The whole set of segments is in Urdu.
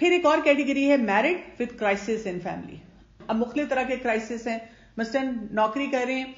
پھر ایک اور کیٹیگری ہے married with crisis in family. اب مختلف طرح کے کرائسس ہیں. مثلاً نوکری کر رہے ہیں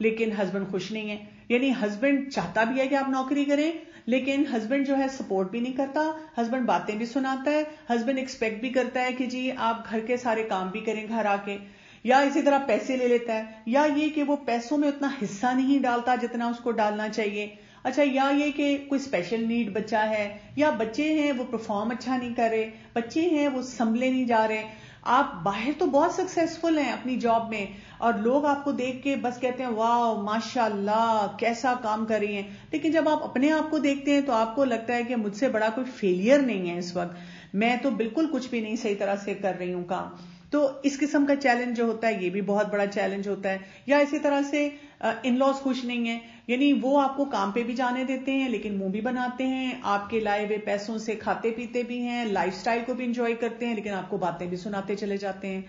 لیکن ہسبینڈ خوش نہیں ہے، یعنی ہسبینڈ چاہتا بھی ہے کہ آپ نوکری کریں لیکن ہسبینڈ جو ہے سپورٹ بھی نہیں کرتا، ہسبینڈ باتیں بھی سناتا ہے، ہسبینڈ ایکسپیکٹ بھی کرتا ہے کہ جی آپ گھر کے سارے کام بھی کریں گھر آ کے، یا اسی طرح پیسے لے لیتا ہے، یا یہ کہ وہ پیسوں میں اتنا حصہ نہیں ڈالتا جتنا اس کو ڈالنا چاہیے. اچھا، یا یہ کہ کوئی اسپیشل نیڈ بچہ ہے، یا بچے ہیں وہ پرفارم اچھا نہیں کر رہے، بچے ہیں وہ سنبھلے نہیں جا رہے. آپ باہر تو بہت سکسیسفل ہیں اپنی جاب میں اور لوگ آپ کو دیکھ کے بس کہتے ہیں واو ماشاء اللہ کیسا کام کر رہی ہیں، لیکن جب آپ اپنے آپ کو دیکھتے ہیں تو آپ کو لگتا ہے کہ مجھ سے بڑا کوئی فیلئر نہیں ہے اس وقت، میں تو بالکل کچھ بھی نہیں صحیح طرح سے کر رہی ہوں کام. تو اس قسم کا چیلنج جو ہوتا ہے یہ بھی بہت بڑا چیلنج ہوتا ہے. یا اسی طرح سے ان لاز خوش نہیں ہیں، یعنی وہ آپ کو کام پہ بھی جانے دیتے ہیں لیکن منہ بھی بناتے ہیں، آپ کے لائے ہوئے پیسوں سے کھاتے پیتے بھی ہیں، لائف سٹائل کو بھی انجوائے کرتے ہیں لیکن آپ کو باتیں بھی سناتے چلے جاتے ہیں.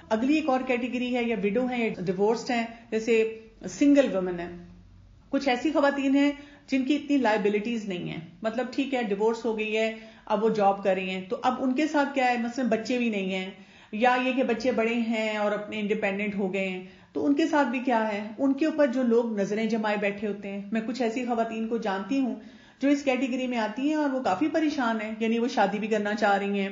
اگلی ایک اور کیٹیگری ہے یا وڈو ہیں یا ڈیورسڈ ہیں، جیسے سنگل وومن ہے. کچھ ایسی خواتین ہیں جن کی اتنی لائبلٹیز نہیں ہیں، مطلب ٹھیک ہے ڈیورس ہو گئی ہے، اب وہ جاب کر رہی ہیں، تو اب ان کے ساتھ کیا ہے، مثلا بچے بھی نہیں ہیں یا یہ کہ بچے بڑے ہیں اور اپنے انڈیپینڈنٹ ہو گئے ہیں، تو ان کے ساتھ بھی کیا ہے، ان کے اوپر جو لوگ نظریں جمائے بیٹھے ہوتے ہیں. میں کچھ ایسی خواتین کو جانتی ہوں جو اس کیٹیگری میں آتی ہیں اور وہ کافی پریشان ہیں، یعنی وہ شادی بھی کرنا چاہ رہی ہیں،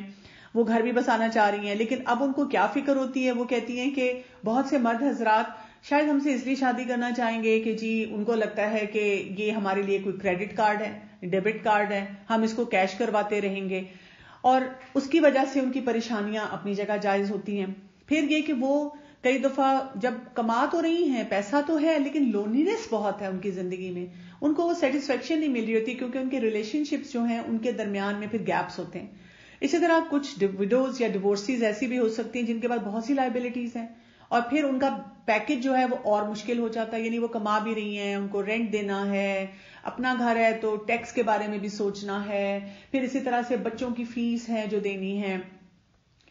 وہ گھر بھی بسانا چاہ رہی ہیں، لیکن اب ان کو کیا فکر ہوتی ہے، وہ کہتی ہیں کہ بہت سے مرد حضرات شاید ہم سے اس لیے شادی کرنا چاہیں گے کہ جی ان کو لگتا ہے کہ یہ ہمارے لیے کوئی کریڈٹ کارڈ ہے، ڈیبٹ کارڈ ہے، ہم اس کو کیش کرواتے رہیں گے، اور اس کی وجہ سے ان کی پریشانیاں اپنی جگہ جائز ہوتی ہیں. پھر یہ کہ وہ کئی دفعہ جب کما تو رہی ہیں، پیسہ تو ہے، لیکن لونلینس بہت ہے ان کی زندگی میں، ان کو وہ سیٹسفیکشن نہیں مل رہی ہوتی کیونکہ ان کے ریلیشن شپس جو ہیں ان کے درمیان میں پھر گیپس ہوتے ہیں. اسی طرح کچھ وڈوز یا ڈیورسیز ایسی بھی ہو سکتی ہیں جن کے پاس بہت سی لائبلٹیز ہیں اور پھر ان کا پیکج جو ہے وہ اور مشکل ہو جاتا ہے، یعنی وہ کما بھی رہی ہیں، ان کو رینٹ دینا ہے، اپنا گھر ہے تو ٹیکس کے بارے میں بھی سوچنا ہے، پھر اسی طرح سے بچوں کی فیس ہے جو دینی ہے.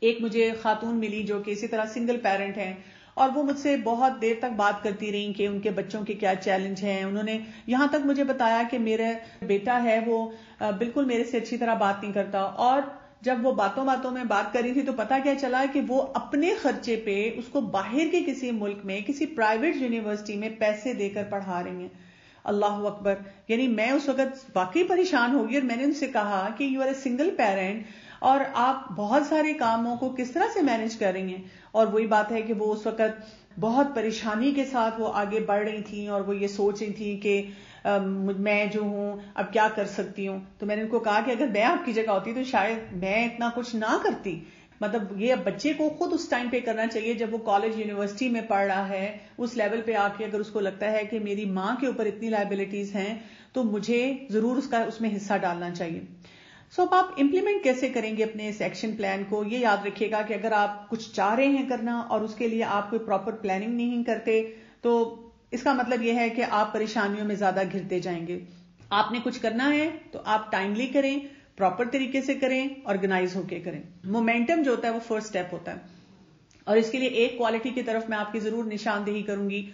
ایک مجھے خاتون ملی جو کہ اسی طرح سنگل پیرنٹ ہیں اور وہ مجھ سے بہت دیر تک بات کرتی رہیں کہ ان کے بچوں کے کیا چیلنج ہیں. انہوں نے یہاں تک مجھے بتایا کہ میرا بیٹا ہے وہ بالکل میرے سے اچھی طرح بات نہیں کرتا، اور جب وہ باتوں میں بات کر رہی تھی تو پتا کیا چلا کہ وہ اپنے خرچے پہ اس کو باہر کے کسی ملک میں کسی پرائیویٹ یونیورسٹی میں پیسے دے کر پڑھا رہی ہیں. اللہ اکبر. یعنی میں اس وقت واقعی پریشان ہو گئی اور میں نے ان سے کہا کہ you are a single parent اور آپ بہت سارے کاموں کو کس طرح سے مینج کر رہی ہیں. اور وہی بات ہے کہ وہ اس وقت بہت پریشانی کے ساتھ وہ آگے بڑھ رہی تھیں اور وہ یہ سوچ رہی تھیں کہ میں جو ہوں اب کیا کر سکتی ہوں. تو میں نے ان کو کہا کہ اگر میں آپ کی جگہ ہوتی تو شاید میں اتنا کچھ نہ کرتی. مطلب یہ بچے کو خود اس ٹائم پہ کرنا چاہیے جب وہ کالج یونیورسٹی میں پڑھ رہا ہے، اس لیول پہ آ کے اگر اس کو لگتا ہے کہ میری ماں کے اوپر اتنی لائبلٹیز ہیں تو مجھے ضرور اس میں حصہ ڈالنا چاہیے. سو اب آپ امپلیمنٹ کیسے کریں گے اپنے اس ایکشن پلان کو؟ یہ یاد رکھیے گا کہ اگر آپ کچھ چاہ رہے ہیں کرنا اور اس کے لیے آپ کوئی پراپر پلاننگ نہیں کرتے تو اس کا مطلب یہ ہے کہ آپ پریشانیوں میں زیادہ گھرتے جائیں گے. آپ نے کچھ کرنا ہے تو آپ ٹائملی کریں، پراپر طریقے سے کریں، آرگنائز ہو کے کریں. مومنٹم جو ہوتا ہے وہ فرسٹ سٹیپ ہوتا ہے، اور اس کے لیے ایک کوالٹی کی طرف میں آپ کی ضرور نشاندہی کروں گی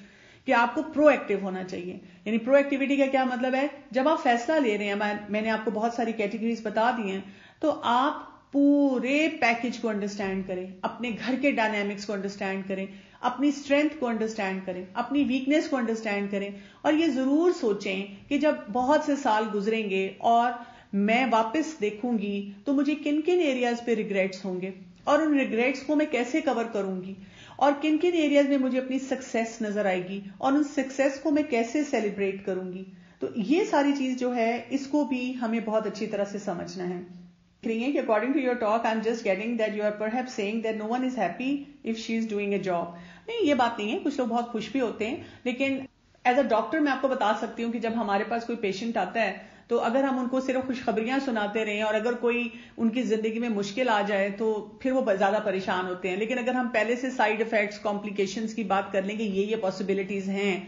کہ آپ کو پرو ایکٹیو ہونا چاہیے. یعنی پرو ایکٹیویٹی کا کیا مطلب ہے؟ جب آپ فیصلہ لے رہے ہیں، میں نے آپ کو بہت ساری کیٹیگریز بتا دی ہیں، تو آپ پورے پیکج کو انڈرسٹینڈ کریں، اپنے گھر کے ڈائنامکس کو انڈرسٹینڈ کریں، اپنی اسٹرینتھ کو انڈرسٹینڈ کریں، اپنی ویکنیس کو انڈرسٹینڈ کریں، اور یہ ضرور سوچیں کہ جب بہت سے سال گزریں گے اور میں واپس دیکھوں گی تو مجھے کن کن ایریاز پہ ریگریٹس ہوں گے اور ان ریگریٹس کو میں کیسے کور کروں گی، اور کن کن ایریاز میں مجھے اپنی سکسیس نظر آئے گی اور ان سکسیس کو میں کیسے سیلیبریٹ کروں گی. تو یہ ساری چیز جو ہے اس کو بھی ہمیں بہت اچھی طرح سے سمجھنا ہے. کہ according to your talk I'm just getting that you are perhaps saying that no one is happy if she is doing a job. نہیں، یہ بات نہیں ہے، کچھ لوگ بہت خوش بھی ہوتے ہیں، لیکن ایز اے ڈاکٹر میں آپ کو بتا سکتی ہوں کہ جب ہمارے پاس کوئی پیشنٹ آتا ہے تو اگر ہم ان کو صرف خوشخبریاں سناتے رہیں اور اگر کوئی ان کی زندگی میں مشکل آ جائے تو پھر وہ زیادہ پریشان ہوتے ہیں. لیکن اگر ہم پہلے سے سائیڈ افیکٹس، کمپلیکیشنز کی بات کر لیں کہ یہ پاسبلٹیز ہیں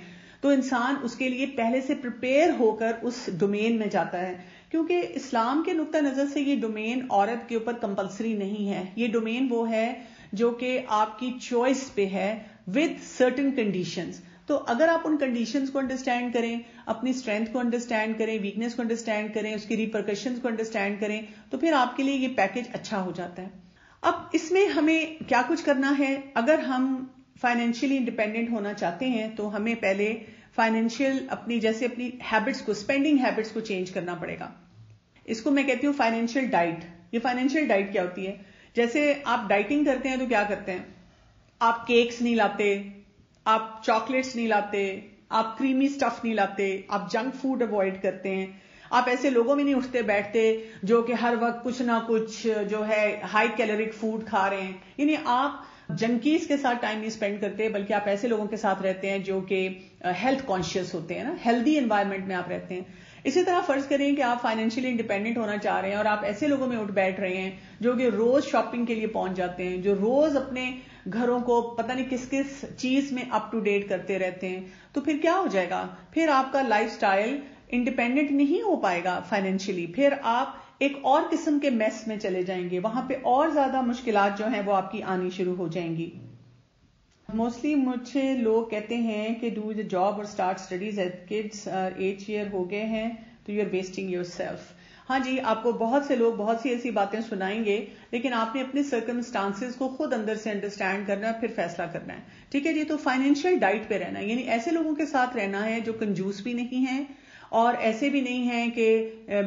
تو انسان اس کے لیے پہلے سے پریپیئر ہو کر اس ڈومین میں جاتا ہے. کیونکہ اسلام کے نقطہ نظر سے یہ ڈومین عورت کے اوپر کمپلسری نہیں ہے، یہ ڈومین وہ ہے جو کہ آپ کی چوائس پہ ہے ود سرٹن کنڈیشنز. تو اگر آپ ان کنڈیشنز کو انڈرسٹینڈ کریں، اپنی اسٹرینتھ کو انڈرسٹینڈ کریں، ویکنیس کو انڈرسٹینڈ کریں، اس کی ریپرکشنز کو انڈرسٹینڈ کریں، تو پھر آپ کے لیے یہ پیکج اچھا ہو جاتا ہے. اب اس میں ہمیں کیا کچھ کرنا ہے؟ اگر ہم فائنینشیلی انڈیپینڈنٹ ہونا چاہتے ہیں تو ہمیں پہلے فائنینشیل اپنی ہیبٹس کو، اسپینڈنگ ہیبٹس کو چینج کرنا پڑے گا. اس کو میں کہتی ہوں فائنینشیل ڈائٹ. یہ فائنینشیل ڈائٹ کیا ہوتی ہے؟ جیسے آپ ڈائٹنگ کرتے ہیں تو کیا کرتے ہیں؟ آپ کیکس نہیں لاتے، آپ چاکلیٹس نہیں لاتے، آپ کریمی سٹف نہیں لاتے، آپ جنک فوڈ اوائڈ کرتے ہیں، آپ ایسے لوگوں میں نہیں اٹھتے بیٹھتے جو کہ ہر وقت کچھ نہ کچھ جو ہے ہائی کیلورک فوڈ کھا رہے ہیں. یعنی آپ جنکیز کے ساتھ ٹائم نہیں اسپینڈ کرتے، بلکہ آپ ایسے لوگوں کے ساتھ رہتے ہیں جو کہ ہیلتھ کانشیس ہوتے ہیں نا، ہیلدی انوائرمنٹ میں آپ رہتے ہیں. اسی طرح فرض کریں کہ آپ فائنینشیلی انڈیپینڈنٹ ہونا چاہ رہے ہیں اور آپ ایسے لوگوں میں اٹھ بیٹھ رہے ہیں جو کہ روز شاپنگ کے لیے پہنچ جاتے ہیں، جو روز اپنے گھروں کو پتہ نہیں کس کس چیز میں اپ ٹو ڈیٹ کرتے رہتے ہیں. تو پھر کیا ہو جائے گا؟ پھر آپ کا لائف سٹائل انڈیپینڈنٹ نہیں ہو پائے گا فائنینشیلی. پھر آپ ایک اور قسم کے میس میں چلے جائیں گے، وہاں پہ اور زیادہ مشکلات جو ہیں وہ آپ کی آنی شروع ہو جائیں گی. موسٹلی مجھے لوگ کہتے ہیں کہ ڈو دا جاب اور start studies at kids 8 year ہو گئے ہیں تو you are wasting yourself. ہاں جی، آپ کو بہت سے لوگ بہت سی ایسی باتیں سنائیں گے، لیکن آپ نے اپنے سرکمسٹانسز کو خود اندر سے انڈرسٹینڈ کرنا ہے، پھر فیصلہ کرنا ہے. ٹھیک ہے جی. تو فائنینشیل ڈائٹ پہ رہنا ہے، یعنی ایسے لوگوں کے ساتھ رہنا ہے جو کنجوس بھی نہیں ہیں اور ایسے بھی نہیں ہیں کہ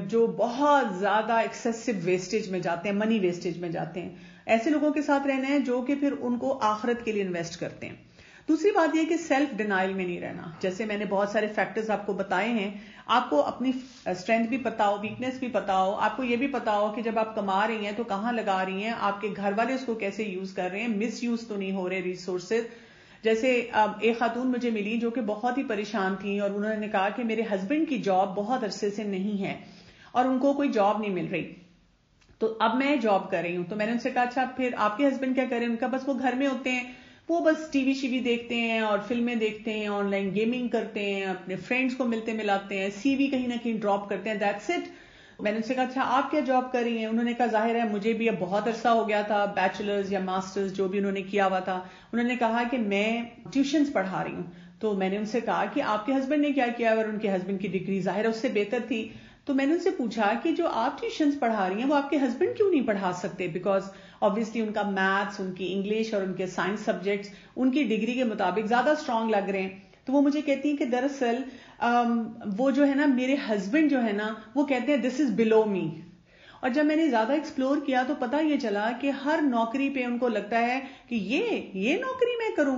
جو بہت زیادہ ایکسیسو ویسٹیج میں جاتے ہیں، منی ویسٹیج میں جاتے ہیں. ایسے لوگوں کے ساتھ رہنا ہے جو کہ پھر ان کو آخرت کے لیے انویسٹ کرتے ہیں. دوسری بات یہ کہ سیلف ڈینائل میں نہیں رہنا. جیسے میں نے بہت سارے فیکٹرز آپ کو بتائے ہیں، آپ کو اپنی اسٹرینتھ بھی پتا ہو، ویکنیس بھی پتا ہو، آپ کو یہ بھی پتا ہو کہ جب آپ کما رہی ہیں تو کہاں لگا رہی ہیں، آپ کے گھر والے اس کو کیسے یوز کر رہے ہیں، مس یوز تو نہیں ہو رہے ریسورسز. جیسے ایک خاتون مجھے ملی جو کہ بہت ہی پریشان تھیں اور انہوں نے کہا کہ میرے ہسبینڈ کی جاب بہت عرصے سے نہیں ہے اور ان کو کوئی جاب نہیں مل رہی، تو اب میں جاب کر رہی ہوں. تو میں نے ان سے کہا اچھا پھر آپ کے ہسبینڈ کیا کریں؟ ان کا بس وہ گھر میں ہوتے ہیں، وہ بس ٹی وی دیکھتے ہیں اور فلمیں دیکھتے ہیں، آن لائن گیمنگ کرتے ہیں، اپنے فرینڈز کو ملتے ملاتے ہیں، سی وی کہیں نہ کہیں ڈراپ کرتے ہیں، دیٹس اٹ. میں نے ان سے کہا اچھا آپ کیا جاب کر رہی ہیں؟ انہوں نے کہا ظاہر ہے مجھے بھی اب بہت عرصہ ہو گیا تھا، بیچلرز یا ماسٹرز جو بھی انہوں نے کیا ہوا تھا. انہوں نے کہا کہ میں ٹیوشنز پڑھا رہی ہوں. تو میں نے ان سے کہا کہ آپ کے ہسبینڈ نے کیا کیا؟ اور ان کے ہسبینڈ کی ڈگری ظاہر ہے اس سے بہتر تھی. تو میں نے ان سے پوچھا کہ جو آپ ٹیوشنز پڑھا رہی ہیں وہ آپ کے ہسبینڈ کیوں نہیں پڑھا سکتے؟ بیکاز obviously ان کا میتھس، ان کی انگلش اور ان کے سائنس سبجیکٹس ان کی ڈگری کے مطابق زیادہ اسٹرانگ لگ رہے ہیں. تو وہ مجھے کہتی ہیں کہ دراصل وہ جو ہے نا میرے ہسبینڈ جو ہے نا وہ کہتے ہیں دس از بلو می. اور جب میں نے زیادہ ایکسپلور کیا تو پتہ یہ چلا کہ ہر نوکری پہ ان کو لگتا ہے کہ یہ نوکری میں کروں،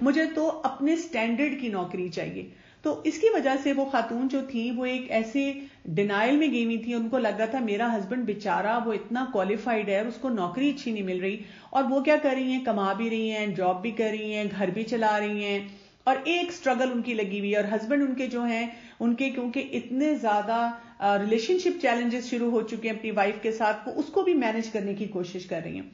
مجھے تو اپنے سٹینڈرڈ کی نوکری چاہیے. تو اس کی وجہ سے وہ خاتون جو تھی وہ ایک ایسے ڈینائل میں گئی ہوئی تھی. ان کو لگا تھا میرا ہسبینڈ بیچارہ وہ اتنا کوالیفائڈ ہے، اس کو نوکری اچھی نہیں مل رہی، اور وہ کیا کر رہی ہیں، کما بھی رہی ہیں، جاب بھی کر رہی ہیں، گھر بھی چلا رہی ہیں، اور ایک سٹرگل ان کی لگی ہوئی ہے. اور ہسبینڈ ان کے جو ہیں ان کے کیونکہ اتنے زیادہ ریلیشن شپ چیلنجز شروع ہو چکے ہیں اپنی وائف کے ساتھ، وہ اس کو بھی مینج کرنے کی کوشش کر رہی ہیں.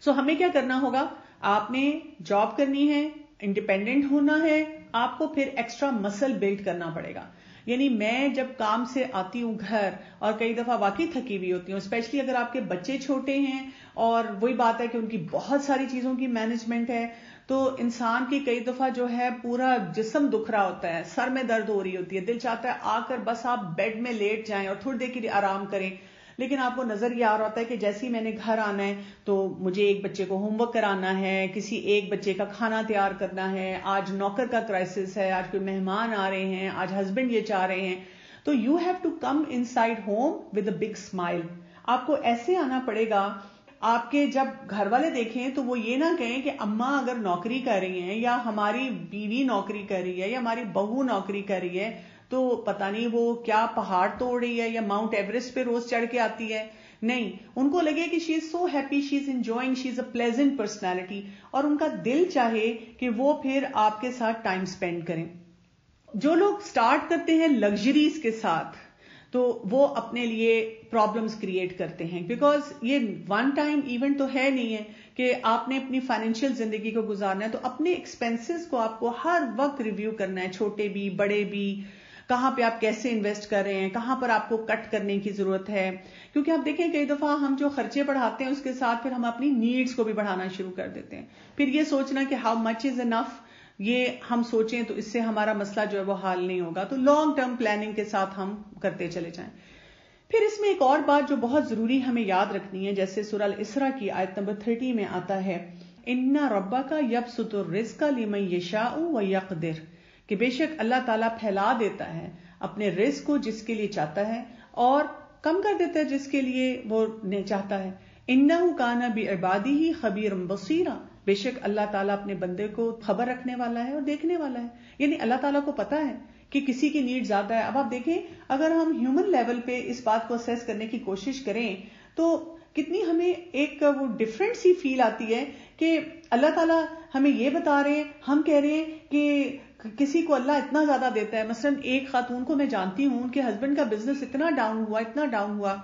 سو ہمیں کیا کرنا ہوگا؟ آپ نے جاب کرنی ہے، انڈیپینڈنٹ ہونا ہے، آپ کو پھر ایکسٹرا مسل بلڈ کرنا پڑے گا. یعنی میں جب کام سے آتی ہوں گھر اور کئی دفعہ واقعی تھکی ہوئی ہوتی ہوں، اسپیشلی اگر آپ کے بچے چھوٹے ہیں اور وہی بات ہے کہ ان کی بہت ساری چیزوں کی مینجمنٹ ہے، تو انسان کی کئی دفعہ جو ہے پورا جسم دکھ رہا ہوتا ہے، سر میں درد ہو رہی ہوتی ہے، دل چاہتا ہے آ کر بس آپ بیڈ میں لیٹ جائیں اور تھوڑی دیر کے لیے آرام کریں. لیکن آپ کو نظر یہ آ رہا ہوتا ہے کہ جیسے ہی میں نے گھر آنا ہے تو مجھے ایک بچے کو ہوم ورک کرانا ہے، کسی ایک بچے کا کھانا تیار کرنا ہے، آج نوکر کا کرائسس ہے، آج کوئی مہمان آ رہے ہیں، آج ہسبینڈ یہ چاہ رہے ہیں. تو you have to come inside home with a big smile. آپ کو ایسے آنا پڑے گا آپ کے جب گھر والے دیکھیں تو وہ یہ نہ کہیں کہ اماں اگر نوکری کر رہی ہیں یا ہماری بیوی نوکری کر رہی ہے یا ہماری بہو نوکری کر رہی ہے تو پتہ نہیں وہ کیا پہاڑ توڑ رہی ہے یا ماؤنٹ ایوریسٹ پہ روز چڑھ کے آتی ہے. نہیں، ان کو لگے کہ she is so happy, she is enjoying, she is a pleasant personality, اور ان کا دل چاہے کہ وہ پھر آپ کے ساتھ ٹائم سپینڈ کریں. جو لوگ سٹارٹ کرتے ہیں لگژریز کے ساتھ تو وہ اپنے لیے پرابلمز کریٹ کرتے ہیں، بیکاز یہ ون ٹائم ایونٹ تو ہے نہیں ہے کہ آپ نے اپنی فائنینشیل زندگی کو گزارنا ہے. تو اپنے ایکسپینسز کو آپ کو ہر وقت ریویو کرنا ہے، چھوٹے بھی بڑے بھی، کہاں پہ آپ کیسے انویسٹ کر رہے ہیں، کہاں پر آپ کو کٹ کرنے کی ضرورت ہے. کیونکہ آپ دیکھیں کئی دفعہ ہم جو خرچے بڑھاتے ہیں اس کے ساتھ پھر ہم اپنی نیڈز کو بھی بڑھانا شروع کر دیتے ہیں. پھر یہ سوچنا کہ ہاؤ مچ از انف. یہ ہم سوچیں تو اس سے ہمارا مسئلہ جو ہے وہ حل نہیں ہوگا. تو لانگ ٹرم پلاننگ کے ساتھ ہم کرتے چلے جائیں. پھر اس میں ایک اور بات جو بہت ضروری ہمیں یاد رکھنی ہے، جیسے سورہ الاسراء کی آیت نمبر 30 میں آتا ہے ان ربک یبسط الرزق لمن یشاء ویقدر، کہ بے شک اللہ تعالیٰ پھیلا دیتا ہے اپنے رزق کو جس کے لیے چاہتا ہے اور کم کر دیتا ہے جس کے لیے وہ چاہتا ہے. انہ کان بعبادہ خبیرا بصیرا، بے شک اللہ تعالیٰ اپنے بندے کو خبر رکھنے والا ہے اور دیکھنے والا ہے. یعنی اللہ تعالیٰ کو پتا ہے کہ کسی کی نیڈ زیادہ ہے. اب آپ دیکھیں اگر ہم ہیومن لیول پہ اس بات کو اسیس کرنے کی کوشش کریں تو کتنی ہمیں ایک وہ ڈفرینٹ سی فیل آتی ہے کہ اللہ تعالیٰ ہمیں یہ بتا رہے ہیں، ہم کہہ رہے ہیں کہ کسی کو اللہ اتنا زیادہ دیتا ہے. مثلا ایک خاتون کو میں جانتی ہوں، ان کے ہسبینڈ کا بزنس اتنا ڈاؤن ہوا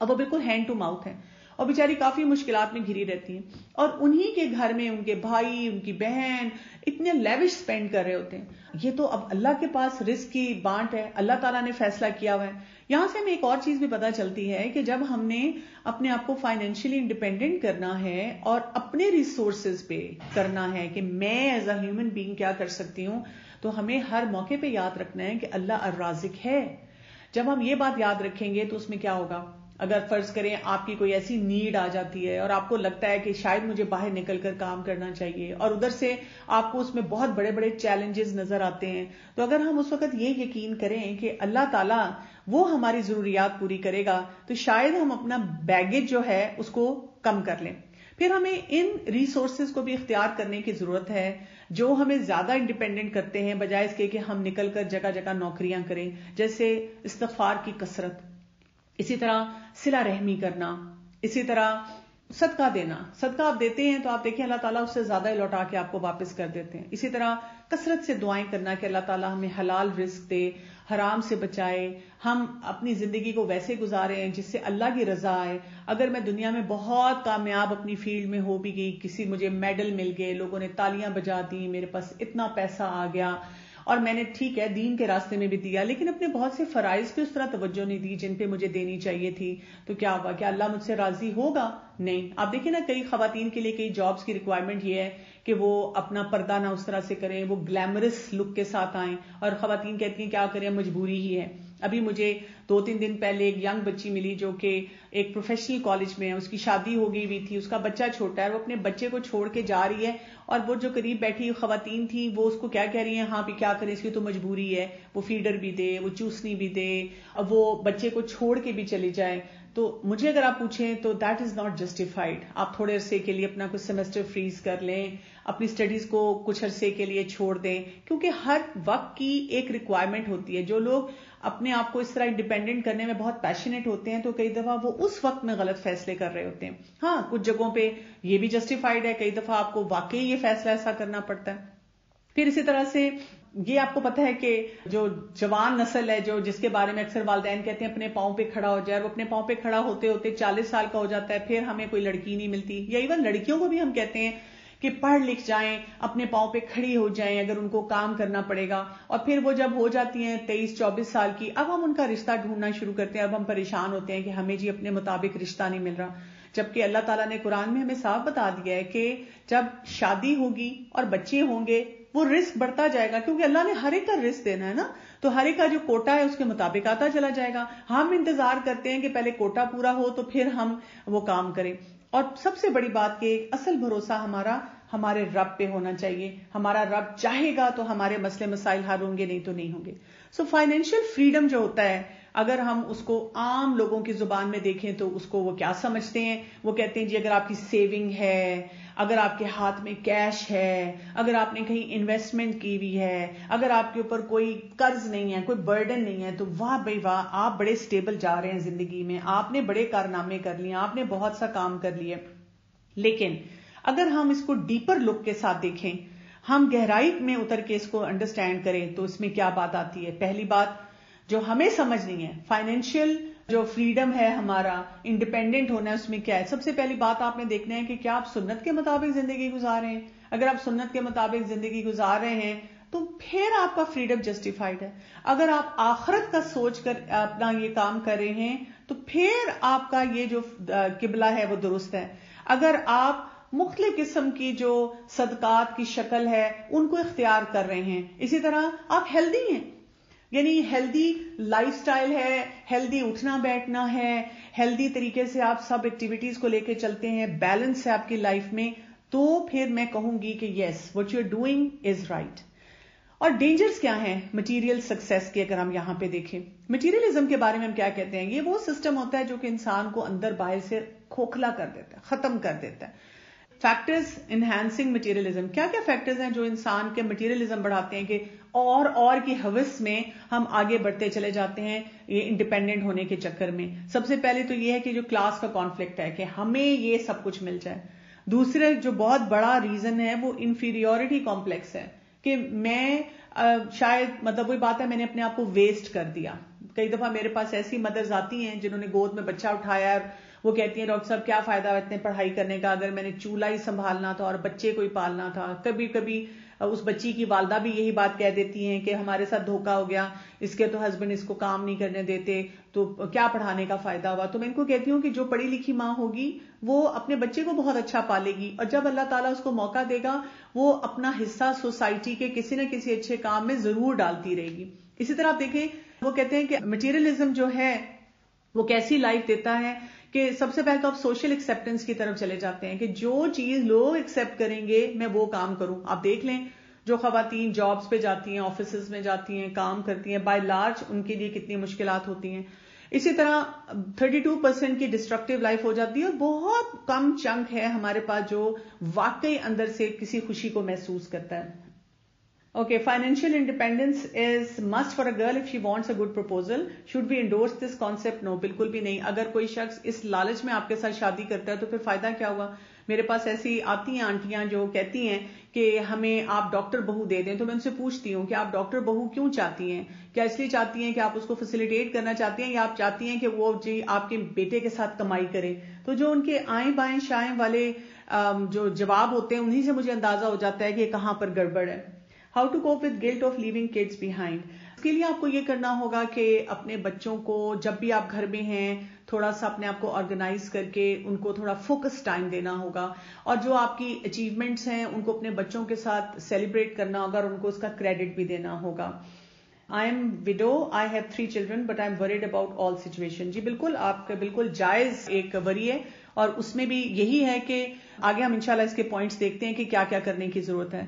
اب وہ بالکل ہینڈ ٹو ماؤتھ ہے اور بیچاری کافی مشکلات میں گھری رہتی ہیں، اور انہی کے گھر میں ان کے بھائی، ان کی بہن اتنے لیوش سپینڈ کر رہے ہوتے ہیں. یہ تو اب اللہ کے پاس رزق کی بانٹ ہے، اللہ تعالیٰ نے فیصلہ کیا ہوا ہے. یہاں سے ہمیں ایک اور چیز بھی پتہ چلتی ہے کہ جب ہم نے اپنے آپ کو فائنینشلی انڈیپینڈنٹ کرنا ہے اور اپنے ریسورسز پہ کرنا ہے کہ میں ایز اے ہیومن بینگ کیا کر سکتی ہوں، تو ہمیں ہر موقع پہ یاد رکھنا ہے کہ اللہ الرازق ہے. جب ہم یہ بات یاد رکھیں گے تو اس میں کیا ہوگا، اگر فرض کریں آپ کی کوئی ایسی نیڈ آ جاتی ہے اور آپ کو لگتا ہے کہ شاید مجھے باہر نکل کر کام کرنا چاہیے اور ادھر سے آپ کو اس میں بہت بڑے بڑے چیلنجز نظر آتے ہیں، تو اگر ہم اس وقت یہ یقین کریں کہ اللہ تعالیٰ وہ ہماری ضروریات پوری کرے گا، تو شاید ہم اپنا بیگیج جو ہے اس کو کم کر لیں. پھر ہمیں ان ریسورسز کو بھی اختیار کرنے کی ضرورت ہے جو ہمیں زیادہ انڈیپینڈنٹ کرتے ہیں، بجائے اس کے کہ ہم نکل کر جگہ جگہ نوکریاں کریں. جیسے استغفار کی کثرت، اسی طرح صلہ رحمی کرنا، اسی طرح صدقہ دینا. صدقہ آپ دیتے ہیں تو آپ دیکھیں اللہ تعالیٰ اس سے زیادہ ہی لوٹا کے آپ کو واپس کر دیتے ہیں. اسی طرح کثرت سے دعائیں کرنا کہ اللہ تعالیٰ ہمیں حلال رزق دے، حرام سے بچائے، ہم اپنی زندگی کو ویسے گزاریں جس سے اللہ کی رضا آئے. اگر میں دنیا میں بہت کامیاب اپنی فیلڈ میں ہو بھی گئی، کسی مجھے میڈل مل گئے، لوگوں نے تالیاں بجا دی، میرے پاس اتنا پیسہ آ گیا اور میں نے ٹھیک ہے دین کے راستے میں بھی دیا، لیکن اپنے بہت سے فرائض پہ اس طرح توجہ نہیں دی جن پہ مجھے دینی چاہیے تھی، تو کیا ہوگا؟ کیا اللہ مجھ سے راضی ہوگا؟ نہیں. آپ دیکھیں نا کئی خواتین کے لیے کئی جابز کی ریکوائرمنٹ یہ ہے کہ وہ اپنا پردہ نہ اس طرح سے کریں، وہ گلیمرس لک کے ساتھ آئیں، اور خواتین کہتی ہیں کیا کریں، مجبوری ہی ہے. ابھی مجھے 2-3 دن پہلے ایک ینگ بچی ملی جو کہ ایک پروفیشنل کالج میں ہے، اس کی شادی ہو گئی ہوئی تھی، اس کا بچہ چھوٹا ہے، وہ اپنے بچے کو چھوڑ کے جا رہی ہے، اور وہ جو قریب بیٹھی خواتین تھی وہ اس کو کیا کہہ رہی ہیں، ہاں بھی کیا کریں، اس کی تو مجبوری ہے، وہ فیڈر بھی دے، وہ چوسنی بھی دے، اب وہ بچے کو چھوڑ کے بھی چلی جائے. تو مجھے اگر آپ پوچھیں تو دیٹ از ناٹ جسٹیفائڈ. آپ تھوڑے عرصے کے لیے اپنا کچھ سیمسٹر فریز کر لیں، اپنی سٹڈیز کو کچھ عرصے کے لیے چھوڑ دیں، کیونکہ ہر وقت کی ایک ریکوائرمنٹ ہوتی ہے. جو لوگ اپنے آپ کو اس طرح انڈیپینڈنٹ کرنے میں بہت پیشنیٹ ہوتے ہیں تو کئی دفعہ وہ اس وقت میں غلط فیصلے کر رہے ہوتے ہیں. ہاں کچھ جگہوں پہ یہ بھی جسٹیفائڈ ہے، کئی دفعہ آپ کو واقعی یہ فیصلہ ایسا کرنا پڑتا ہے. پھر اسی طرح سے یہ آپ کو پتا ہے کہ جو جوان نسل ہے، جو جس کے بارے میں اکثر والدین کہتے ہیں اپنے پاؤں پہ کھڑا ہو جائے، وہ اپنے پاؤں پہ کھڑا ہوتے ہوتے 40 سال کا ہو جاتا ہے، پھر ہمیں کوئی لڑکی نہیں ملتی. یا ایون لڑکیوں کو بھی ہم کہتے ہیں کہ پڑھ لکھ جائیں، اپنے پاؤں پہ کھڑی ہو جائیں اگر ان کو کام کرنا پڑے گا، اور پھر وہ جب ہو جاتی ہیں 23-24 سال کی، اب ہم ان کا رشتہ ڈھونڈنا شروع کرتے ہیں. اب ہم پریشان ہوتے ہیں کہ ہمیں جی اپنے مطابق رشتہ نہیں مل رہا، جبکہ اللہ تعالیٰ نے قرآن میں ہمیں صاف بتا دیا ہے کہ جب شادی ہوگی اور بچے ہوں گے وہ رزق بڑھتا جائے گا، کیونکہ اللہ نے ہر ایک کا رزق دینا ہے نا، تو ہر ایک کا جو کوٹا ہے اس کے مطابق آتا چلا جائے گا. ہم انتظار کرتے ہیں کہ پہلے کوٹا پورا ہو تو پھر ہم وہ کام کریں. اور سب سے بڑی بات کہ اصل بھروسہ ہمارے رب پہ ہونا چاہیے. ہمارا رب چاہے گا تو ہمارے مسئلے مسائل حل ہوں گے، نہیں تو نہیں ہوں گے. سو فائنینشیل فریڈم جو ہوتا ہے، اگر ہم اس کو عام لوگوں کی زبان میں دیکھیں تو اس کو وہ کیا سمجھتے ہیں؟ وہ کہتے ہیں جی اگر آپ کی سیونگ ہے، اگر آپ کے ہاتھ میں کیش ہے، اگر آپ نے کہیں انویسٹمنٹ کی ہوئی ہے، اگر آپ کے اوپر کوئی قرض نہیں ہے، کوئی برڈن نہیں ہے، تو واہ بھائی واہ، آپ بڑے سٹیبل جا رہے ہیں زندگی میں، آپ نے بڑے کارنامے کر لیے، آپ نے بہت سا کام کر لیے. لیکن اگر ہم اس کو ڈیپر لک کے ساتھ دیکھیں، ہم گہرائی میں اتر کے اس کو انڈرسٹینڈ کریں، تو اس میں کیا بات آتی ہے؟ پہلی بات جو ہمیں سمجھنی ہے، فائنینشیل جو فریڈم ہے ہمارا، انڈیپینڈنٹ ہونا ہے، اس میں کیا ہے؟ سب سے پہلی بات آپ نے دیکھنا ہے کہ کیا آپ سنت کے مطابق زندگی گزار رہے ہیں. اگر آپ سنت کے مطابق زندگی گزار رہے ہیں تو پھر آپ کا فریڈم جسٹیفائڈ ہے. اگر آپ آخرت کا سوچ کر اپنا یہ کام کر رہے ہیں تو پھر آپ کا یہ جو قبلہ ہے وہ درست ہے. اگر آپ مختلف قسم کی جو صدقات کی شکل ہے ان کو اختیار کر رہے ہیں. اسی طرح آپ ہیلدی ہیں، یعنی ہیلدی لائف سٹائل ہے، ہیلدی اٹھنا بیٹھنا ہے، ہیلدی طریقے سے آپ سب ایکٹیویٹیز کو لے کے چلتے ہیں، بیلنس ہے آپ کی لائف میں، تو پھر میں کہوں گی کہ yes what you are doing is right. اور ڈینجرز کیا ہیں مٹیریل سکسیس کے؟ اگر ہم یہاں پہ دیکھیں مٹیریلزم کے بارے میں ہم کیا کہتے ہیں، یہ وہ سسٹم ہوتا ہے جو کہ انسان کو اندر باہر سے کھوکھلا کر دیتا ہے، ختم کر دیتا ہے. فیکٹرز انہینسنگ مٹیریلزم، کیا کیا فیکٹرز ہیں جو انسان کے مٹیریلزم بڑھاتے ہیں کہ اور کی ہوس میں ہم آگے بڑھتے چلے جاتے ہیں یہ انڈیپینڈنٹ ہونے کے چکر میں. سب سے پہلے تو یہ ہے کہ جو کلاس کا کانفلکٹ ہے کہ ہمیں یہ سب کچھ مل جائے. دوسرے جو بہت بڑا ریزن ہے وہ انفیریورٹی کمپلیکس ہے کہ میں شاید وہی بات ہے میں نے اپنے آپ کو ویسٹ کر دیا. کئی دفعہ میرے پاس ایسی مدرز آتی ہیں جنہوں نے گود میں بچہ اٹھایا ہے، وہ کہتی ہیں ڈاکٹر صاحب کیا فائدہ اتنے پڑھائی کرنے کا اگر میں نے چولہا ہی سنبھالنا تھا اور بچے کو ہی پالنا تھا. کبھی کبھی اس بچی کی والدہ بھی یہی بات کہہ دیتی ہیں کہ ہمارے ساتھ دھوکا ہو گیا، اس کے تو ہسبینڈ اس کو کام نہیں کرنے دیتے تو کیا پڑھانے کا فائدہ ہوا. تو میں ان کو کہتی ہوں کہ جو پڑھی لکھی ماں ہوگی وہ اپنے بچے کو بہت اچھا پالے گی، اور جب اللہ تعالیٰ اس کو موقع دے گا وہ اپنا حصہ سوسائٹی کے کسی نہ کسی اچھے کام میں ضرور ڈالتی رہے گی. اسی طرح آپ دیکھیں وہ کہتے ہیں کہ مٹیریلزم جو ہے وہ کیسی لائف دیتا ہے کہ سب سے پہلے تو آپ سوشل ایکسیپٹنس کی طرف چلے جاتے ہیں کہ جو چیز لوگ ایکسیپٹ کریں گے میں وہ کام کروں. آپ دیکھ لیں جو خواتین جابز پہ جاتی ہیں، آفیسز میں جاتی ہیں، کام کرتی ہیں، بائی لارج ان کے لیے کتنی مشکلات ہوتی ہیں. اسی طرح 32% کی ڈسٹرکٹیو لائف ہو جاتی ہے اور بہت کم چنک ہے ہمارے پاس جو واقعی اندر سے کسی خوشی کو محسوس کرتا ہے. Okay, financial independence is must for a girl if she wants a good proposal. Should we endorse this concept? No, بالکل بھی نہیں. اگر کوئی شخص اس لالچ میں آپ کے ساتھ شادی کرتا ہے تو پھر فائدہ کیا ہوا؟ میرے پاس ایسی آتی ہیں آنٹیاں جو کہتی ہیں کہ ہمیں آپ ڈاکٹر بہو دے دیں. تو میں ان سے پوچھتی ہوں کہ آپ ڈاکٹر بہو کیوں چاہتی ہیں؟ کیا اس لیے چاہتی ہیں کہ آپ اس کو فیسیلیٹیٹ کرنا چاہتی ہیں یا آپ چاہتی ہیں کہ وہ جی آپ کے بیٹے کے ساتھ کمائی کرے؟ تو جو ان کے آئیں بائیں شائیں والے جو جواب ہوتے ہیں انہی سے مجھے اندازہ ہو جاتا ہے کہ یہ کہاں پر گڑبڑ ہے. How to cope with guilt of leaving kids behind. اس کے لیے آپ کو یہ کرنا ہوگا کہ اپنے بچوں کو جب بھی آپ گھر میں ہیں تھوڑا سا اپنے آپ کو آرگنائز کر کے ان کو تھوڑا فوکس ٹائم دینا ہوگا، اور جو آپ کی اچیومنٹس ہیں ان کو اپنے بچوں کے ساتھ سیلیبریٹ کرنا ہوگا اور ان کو اس کا کریڈٹ بھی دینا ہوگا. I am widow, I have 3 children but I am worried about all situation. جی بالکل آپ کا بالکل جائز ایک وری ہے، اور اس میں بھی یہی ہے کہ آگے ہم انشاءاللہ اس کے پوائنٹس دیکھتے ہیں کہ کیا کیا کرنے کی ضرورت ہے.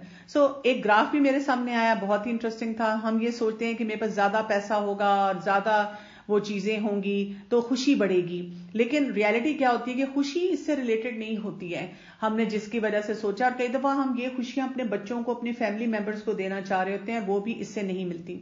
ایک گراف بھی میرے سامنے آیا، بہت ہی انٹرسٹنگ تھا. ہم یہ سوچتے ہیں کہ میرے پاس زیادہ پیسہ ہوگا اور زیادہ وہ چیزیں ہوں گی تو خوشی بڑھے گی، لیکن ریالٹی کیا ہوتی ہے کہ خوشی اس سے ریلیٹڈ نہیں ہوتی ہے. ہم نے جس کی وجہ سے سوچا، اور کئی دفعہ ہم یہ خوشیاں اپنے بچوں کو، اپنے فیملی ممبرز کو دینا چاہ رہے ہوتے ہیں، وہ بھی اس سے نہیں ملتی.